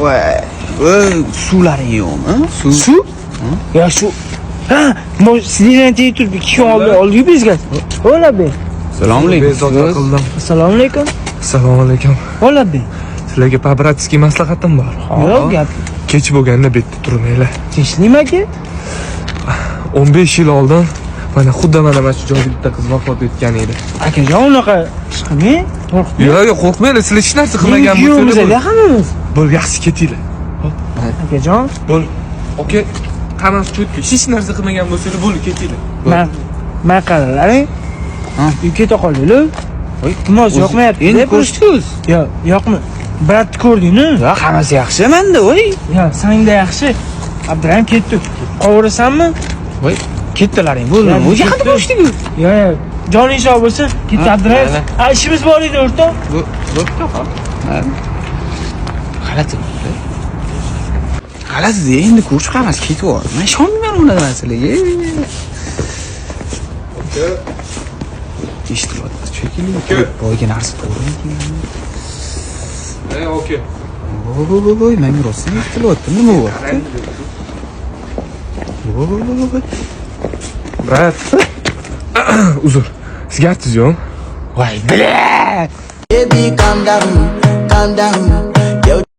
Voy, suvlaring yo'qmi? Suv? Ya shu. Ha, sizdan turib 2 kun oldi bizga. O'labi. Assalomu Bezovta alaykum. qildim. Assalomu alaykum. Assalomu alaykum. O'labi. Sizlarga pabratsky maslahatim bor. Yo'q gap. Kech bo'lganda betda turmanglar. Tinchlikmi aka? 15 yil oldin mana xuddi mana shu joyda bitta qiz vafot etgan edi. Akajon unaqa chiqmang. Qo'rqmang. Yo'q, qo'rqmanglar, sizlar hech narsa qilmagan bo'lsangiz hammamiz. Bo'l, yaxshi ketinglar. Akajon, Bo'l. Oka, hammasi cho'tki. Hech narsa qilmagan bo'lsangiz bo'l, ketinglar. men qaralaring. Ha. Keta qolinglar. Voy, moz yoqmayapti. Endi ko'rshdingiz. Yo'qmi? Bratni ko'rdingmi? Yo'q, hammasi yaxshi menda, voy. Yo, sangda yaxshi. Abdurahim ketdik. Qovurasanmi? Voy, ketdilaring, bo'ldi. O'zi haqida ko'rshdingiz. Yo, joning sog' bo'lsa, ketdi Abdurahim. Ha, ishimiz bor edi o'rtoq. Bo'pti, hop. G'alati bo'ldi. G'alati, endi ko'rib hammasi ketyapti. Men ishonmayman unaqa narsalarga. Eshitilyapti, shekilli. Boyga narsa to'g'rimi? Oka. Voy, menga rosa eshitilyapti. Nima bo'lyapti? Voy. Brat. Uzr. Sizga aytdingiz yo'q? Voy, bile. Baby, calm down, calm down.